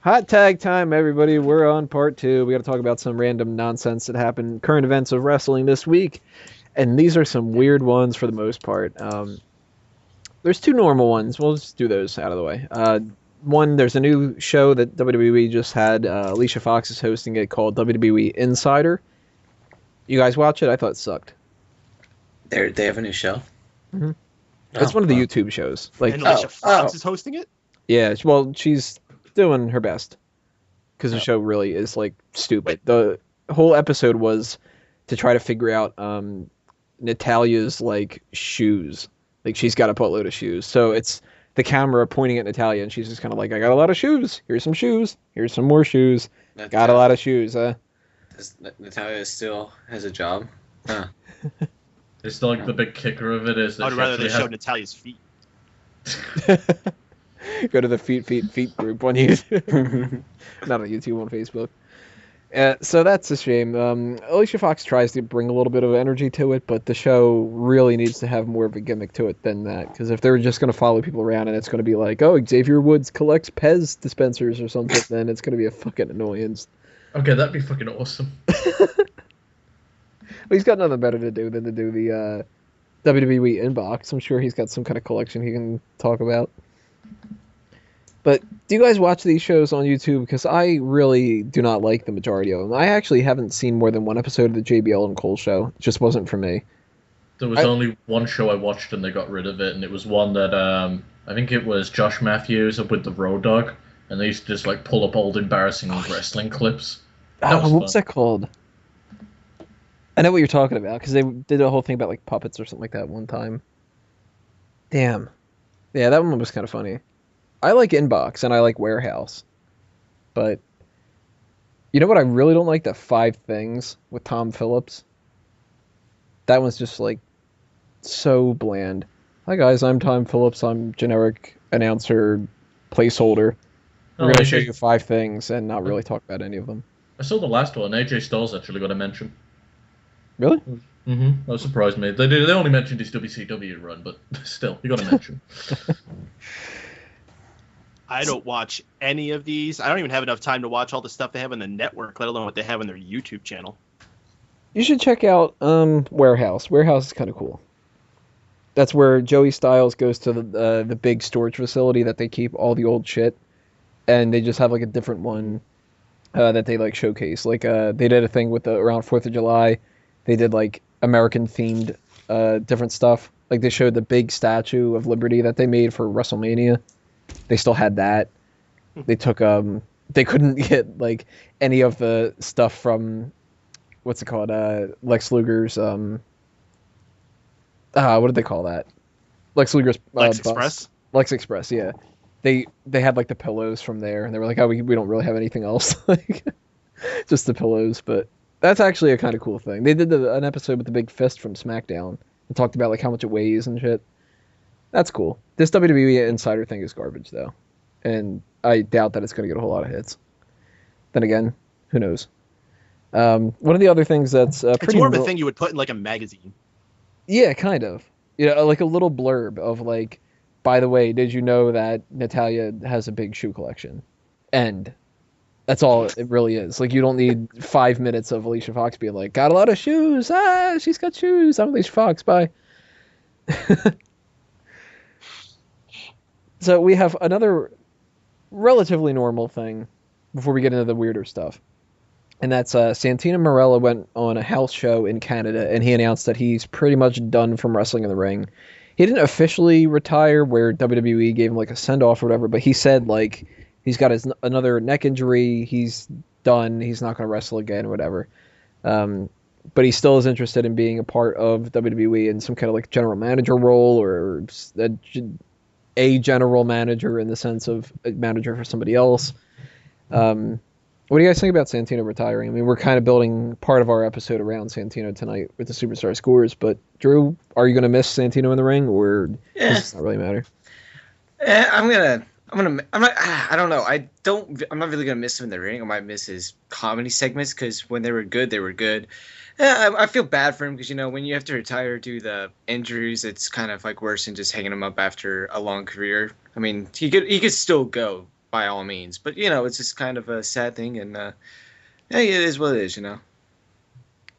Hot tag time, everybody. We're on part two. We got to talk about some random nonsense that happened, current events of wrestling this week. And these are some weird ones for the most part. There's two normal ones. We'll just do those out of the way. One, there's a new show that WWE just had. Alicia Fox is hosting it called WWE Insider. You guys watch it? I thought it sucked. They have a new show? Mm-hmm. It's one of the YouTube shows. And Alicia Fox is hosting it? Yeah, well, she's doing her best. Because the show really is, like, stupid. The whole episode was to try to figure out Natalia's, like, shoes. Like, she's got a buttload of shoes. So it's the camera pointing at Natalya, and she's just kind of like, I got a lot of shoes. Here's some shoes. Here's some more shoes. Got a lot of shoes, Natalya still has a job? Huh. It's still like the big kicker of it is that I would rather they showed Natalya's feet. Go to the feet group on YouTube. Not on YouTube, on Facebook. So that's a shame. Alicia Fox tries to bring a little bit of energy to it, but the show really needs to have more of a gimmick to it than that. Because if they're just going to follow people around and it's going to be like, oh, Xavier Woods collects Pez dispensers or something, then it's going to be a fucking annoyance. Okay, that'd be fucking awesome. Well, he's got nothing better to do than to do the WWE inbox. I'm sure he's got some kind of collection he can talk about. But do you guys watch these shows on YouTube? Because I really do not like the majority of them. I actually haven't seen more than one episode of the JBL and Cole show. It just wasn't for me. There was only one show I watched and they got rid of it, and it was one that I think it was Josh Matthews up with the Road Dogg, and they used to just like pull up old embarrassing wrestling clips. What was that called? I know what you're talking about, because they did a whole thing about like puppets or something like that one time. Damn. Yeah, that one was kind of funny. I like Inbox and I like Warehouse. But you know what I really don't like? The 5 Things with Tom Phillips. That one's just like so bland. Hi guys, I'm Tom Phillips. I'm generic announcer placeholder. We're going to show you 5 things and not really talk about any of them. I saw the last one. AJ Styles actually got a mention. Really? Mm-hmm. That surprised me. They only mentioned his WCW run, but still, he got a mention. I don't watch any of these. I don't even have enough time to watch all the stuff they have on the network, let alone what they have on their YouTube channel. You should check out Warehouse. Warehouse is kind of cool. That's where Joey Styles goes to the big storage facility that they keep all the old shit, and they just have like a different one that they like showcase. Like they did a thing with around 4th of July. They did like American themed different stuff. Like they showed the big Statue of Liberty that they made for WrestleMania. They still had that. They took they couldn't get like any of the stuff from what's it called? Lex Luger's what did they call that? Lex Luger's Lex Express? Lex Express, yeah. They had like the pillows from there, and they were like, oh, we don't really have anything else. Like just the pillows, but that's actually a kind of cool thing. They did an episode with the Big Fist from SmackDown and talked about like how much it weighs and shit. That's cool. This WWE Insider thing is garbage, though. And I doubt that it's going to get a whole lot of hits. Then again, who knows? One of the other things that's pretty... It's more of a thing you would put in, like, a magazine. Yeah, kind of. You know, like a little blurb of, like, by the way, did you know that Natalya has a big shoe collection? End. That's all it really is. Like, you don't need 5 minutes of Alicia Fox being like, got a lot of shoes. Ah, she's got shoes. I'm Alicia Fox. Bye. So we have another relatively normal thing before we get into the weirder stuff. And that's Santino Marella went on a house show in Canada, and he announced that he's pretty much done from wrestling in the ring. He didn't officially retire where WWE gave him like a send-off or whatever, but he said like he's got another neck injury, he's done, he's not going to wrestle again or whatever. But he still is interested in being a part of WWE in some kind of like general manager role or a general manager in the sense of a manager for somebody else. What do you guys think about Santino retiring? I mean, we're kind of building part of our episode around Santino tonight with the Superstar Scores, but Drew, are you going to miss Santino in the ring, or does it not really matter? I'm not, I don't know. I'm not really going to miss him in the ring. I might miss his comedy segments because when they were good, they were good. I feel bad for him because, you know, when you have to retire due to the injuries, it's kind of like worse than just hanging him up after a long career. I mean, he could still go, by all means. But it's just kind of a sad thing, and hey, it is what it is.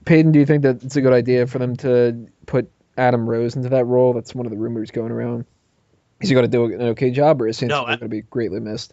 Peyton, do you think that it's a good idea for them to put Adam Rose into that role? That's one of the rumors going around. Is he going to do an okay job, or is Santino going to be greatly missed?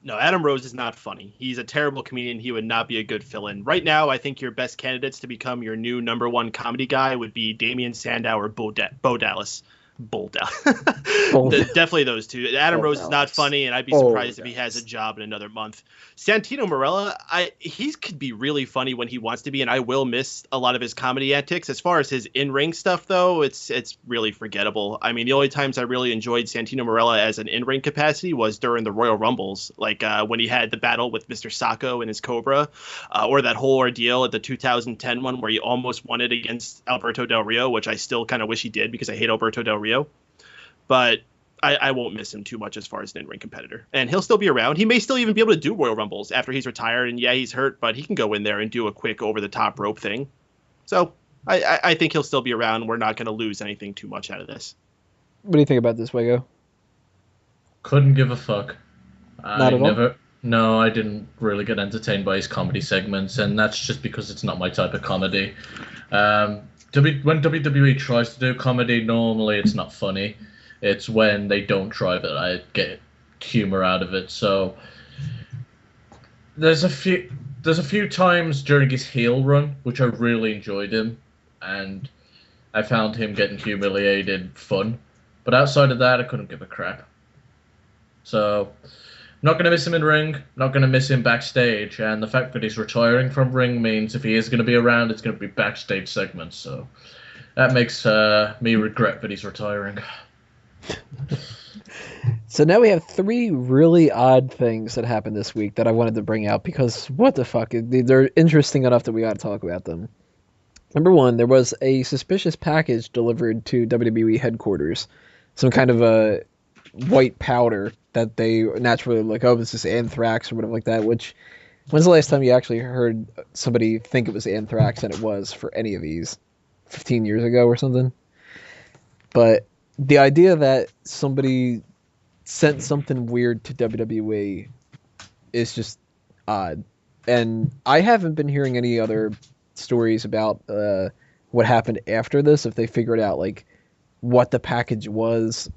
No, Adam Rose is not funny. He's a terrible comedian. He would not be a good fill-in. Right now, I think your best candidates to become your new #1 comedy guy would be Damian Sandow or Bo Dallas. Definitely those two. Adam Rose is not funny, and I'd be surprised if he has a job in another month. Santino Marella, he could be really funny when he wants to be, and I will miss a lot of his comedy antics. As far as his in-ring stuff, though, it's really forgettable. I mean, the only times I really enjoyed Santino Marella as an in-ring capacity was during the Royal Rumbles, like when he had the battle with Mr. Sacco and his Cobra, or that whole ordeal at the 2010 one where he almost won it against Alberto Del Rio, which I still kind of wish he did because I hate Alberto Del Rio. But I won't miss him too much as far as an in-ring competitor. And he'll still be around. He may still even be able to do Royal Rumbles after he's retired. And yeah, he's hurt, but he can go in there and do a quick over-the-top rope thing. So I think he'll still be around. We're not going to lose anything too much out of this. What do you think about this, Wego? Couldn't give a fuck. Not at all? No, I didn't really get entertained by his comedy segments, and that's just because it's not my type of comedy. When WWE tries to do comedy, normally it's not funny. It's when they don't try it, I get humor out of it. So there's a few times during his heel run which I really enjoyed him, and I found him getting humiliated fun. But outside of that, I couldn't give a crap. So not going to miss him in ring, not going to miss him backstage, and the fact that he's retiring from ring means if he is going to be around, it's going to be backstage segments. So that makes me regret that he's retiring. So now we have 3 really odd things that happened this week that I wanted to bring out because what the fuck? They're interesting enough that we got to talk about them. Number 1, there was a suspicious package delivered to WWE Headquarters. Some kind of a white powder that they naturally like, oh, this is anthrax or whatever like that, which, when's the last time you actually heard somebody think it was anthrax and it was for any of these? 15 years ago or something? But the idea that somebody sent something weird to WWE is just odd. And I haven't been hearing any other stories about what happened after this, if they figured out like what the package was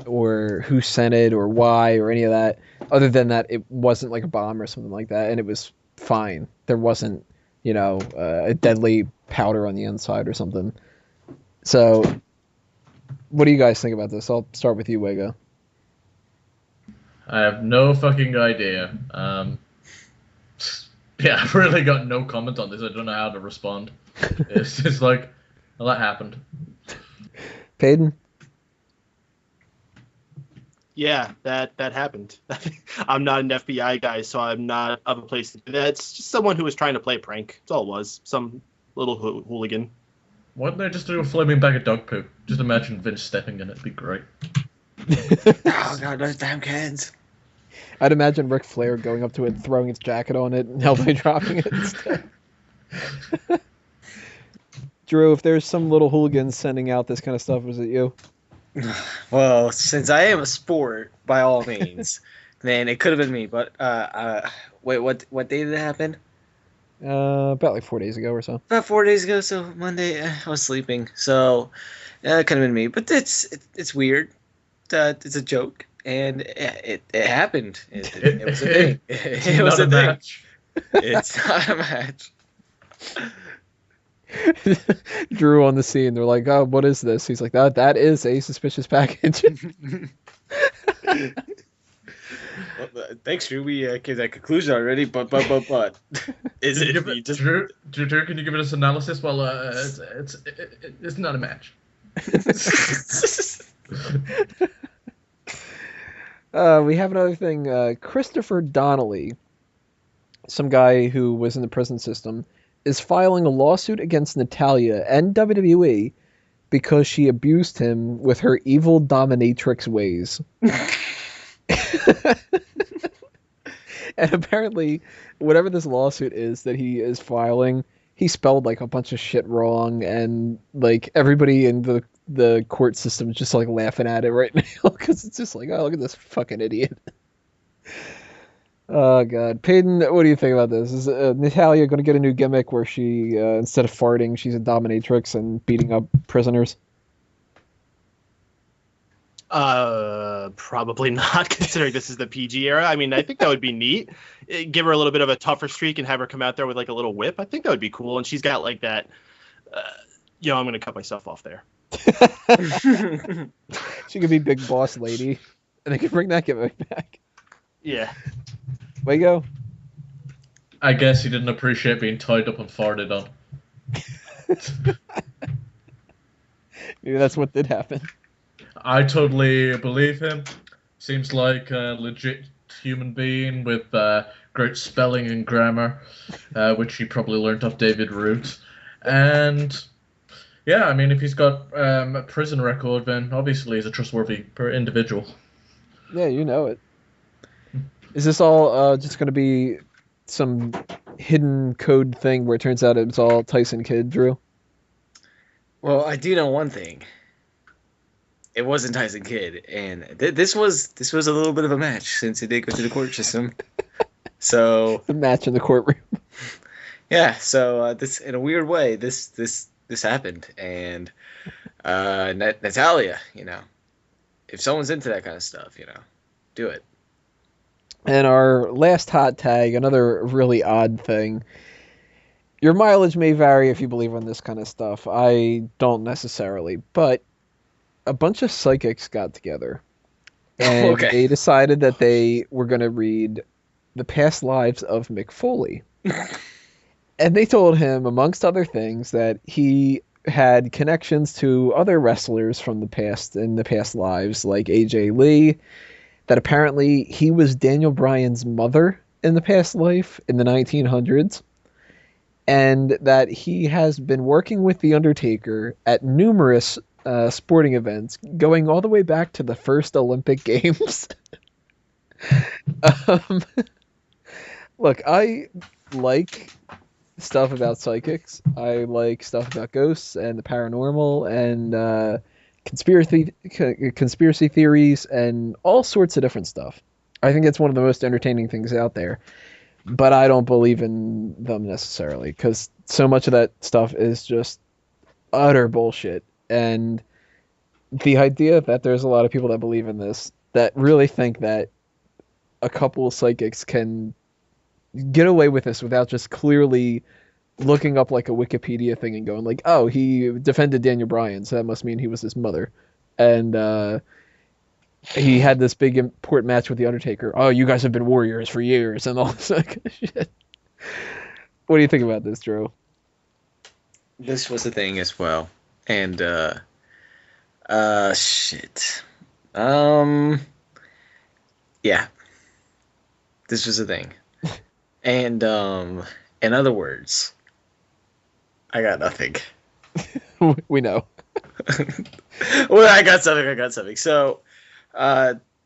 or who sent it or why or any of that, other than that it wasn't like a bomb or something like that and it was fine. There wasn't, a deadly powder on the inside or something. So what do you guys think about this? I'll start with you, Wego. I have no fucking idea. Yeah, I've really got no comment on this. I don't know how to respond. It's just like, well, that happened. Peyton? Yeah, that happened. I'm not an FBI guy, so I'm not of a place to do that. It's just someone who was trying to play a prank. That's all it was. Some little hooligan. Why didn't they just do a flaming bag of dog poop? Just imagine Vince stepping in it. It'd be great. Oh god, those damn cans. I'd imagine Ric Flair going up to it, throwing his jacket on it, and helping dropping it instead. Drew, if there's some little hooligan sending out this kind of stuff, was it you? Well, since I am a sport, by all means, then it could have been me. But wait, what day did it happen? About like 4 days ago or so. About 4 days ago. So Monday, I was sleeping, so it could have been me. But it's weird. It's a joke, and it happened. It was a thing. It was a match. It's not a match. Drew on the scene. They're like, "Oh, what is this?" He's like, "That is a suspicious package." Well, thanks, Drew. We came to that conclusion already. But is it? Drew, can you give us analysis? Well, it's not a match. We have another thing. Christopher Donnelly, some guy who was in the prison system, is filing a lawsuit against Natalya and WWE because she abused him with her evil dominatrix ways. And apparently, whatever this lawsuit is that he is filing, he spelled like a bunch of shit wrong, and like everybody in the the court system is just like laughing at it right now because it's just like, oh, look at this fucking idiot. Oh god, Peyton, what do you think about this? Is Natalya going to get a new gimmick where she instead of farting, she's a dominatrix and beating up prisoners? Probably not, considering this is the PG era. I mean, I think that would be neat. Give her a little bit of a tougher streak and have her come out there with like a little whip. I think that would be cool. And she's got like that. I'm gonna cut myself off there. She could be Big Boss Lady, and they could bring that gimmick back. Yeah. Wago? I guess he didn't appreciate being tied up and farted on. Maybe that's what did happen. I totally believe him. Seems like a legit human being with great spelling and grammar, which he probably learned off David Root. And yeah, I mean, if he's got a prison record, then obviously he's a trustworthy individual. Yeah, you know it. Is this all just going to be some hidden code thing where it turns out it's all Tyson Kidd, Drew? Well, I do know one thing. It wasn't Tyson Kidd, and this was a little bit of a match since it did go through the court system. So the match in the courtroom. Yeah. So this, in a weird way, this happened, and Natalya, if someone's into that kind of stuff, do it. And our last hot tag, another really odd thing. Your mileage may vary if you believe in this kind of stuff. I don't necessarily, but a bunch of psychics got together and they decided that they were going to read the past lives of Mick Foley. And they told him, amongst other things, that he had connections to other wrestlers from the past, in the past lives, like AJ Lee, that apparently he was Daniel Bryan's mother in the past life in the 1900s, and that he has been working with The Undertaker at numerous sporting events, going all the way back to the first Olympic Games. Look, I like stuff about psychics. I like stuff about ghosts and the paranormal and conspiracy theories and all sorts of different stuff. I think it's one of the most entertaining things out there. But I don't believe in them necessarily, because so much of that stuff is just utter bullshit. And the idea that there's a lot of people that believe in this, that really think that a couple of psychics can get away with this without just clearly looking up like a Wikipedia thing and going like, oh, he defended Daniel Bryan, so that must mean he was his mother. And he had this big important match with The Undertaker. Oh, you guys have been warriors for years and all this kind of shit. What do you think about this, Drew? This was a thing as well. And, shit. Yeah. This was a thing. And, in other words, I got nothing. We know. Well, I got something. So,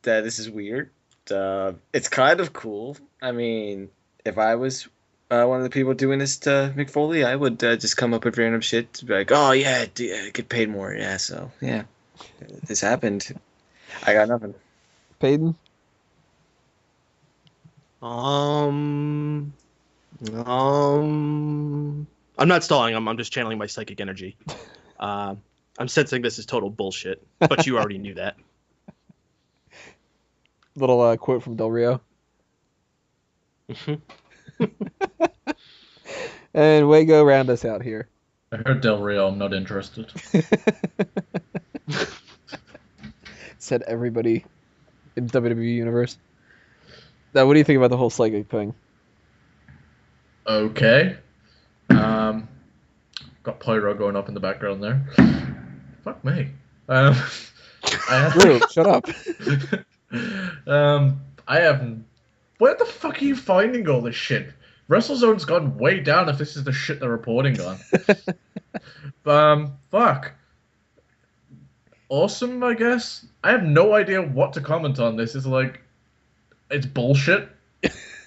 this is weird. It's kind of cool. I mean, if I was one of the people doing this to Mick Foley, I would just come up with random shit to be like, oh, yeah, get paid more. Yeah, so, yeah. This happened. I got nothing. Peyton? I'm not stalling. I'm just channeling my psychic energy. I'm sensing this is total bullshit, but you already knew that. Little quote from Del Rio. And Wago, round us out here. I heard Del Rio. I'm not interested. Said everybody in the WWE universe. Now, what do you think about the whole psychic thing? Okay. Got pyro going up in the background there. Fuck me. Drew, shut up. I haven't. Where the fuck are you finding all this shit? WrestleZone's gone way down if this is the shit they're reporting on. Fuck. Awesome, I guess. I have no idea what to comment on this. It's like, it's bullshit.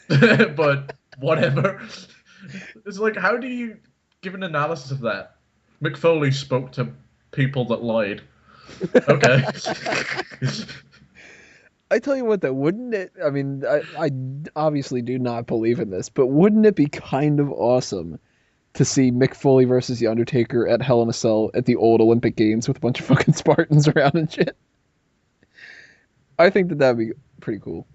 But whatever. It's like, how do you give an analysis of that? Mick Foley spoke to people that lied. Okay. I tell you what, though, wouldn't it? I mean, I obviously do not believe in this, but wouldn't it be kind of awesome to see Mick Foley versus The Undertaker at Hell in a Cell at the old Olympic Games with a bunch of fucking Spartans around and shit? I think that'd be pretty cool.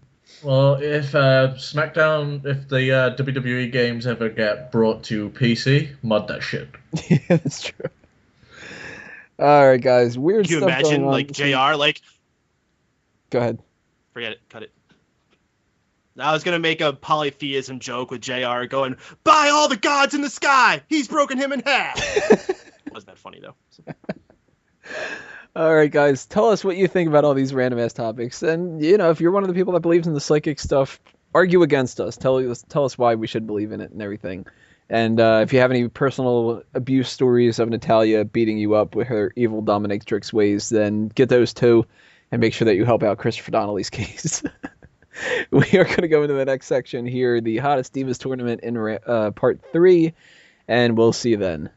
Well, if SmackDown, if the WWE games ever get brought to PC, mod that shit. Yeah, that's true. All right, guys. Weird Can you stuff imagine, going on. like, JR, like... Go ahead. Forget it. Cut it. I was going to make a polytheism joke with JR going, "By all the gods in the sky, he's broken him in half." Wasn't that funny, though? All right, guys. Tell us what you think about all these random-ass topics. And, you know, if you're one of the people that believes in the psychic stuff, argue against us. Tell us why we should believe in it and everything. And if you have any personal abuse stories of Natalia beating you up with her evil dominatrix ways, then get those too. And make sure that you help out Christopher Donnelly's case. We are going to go into the next section here, the Hottest Divas Tournament in Part 3, and we'll see you then.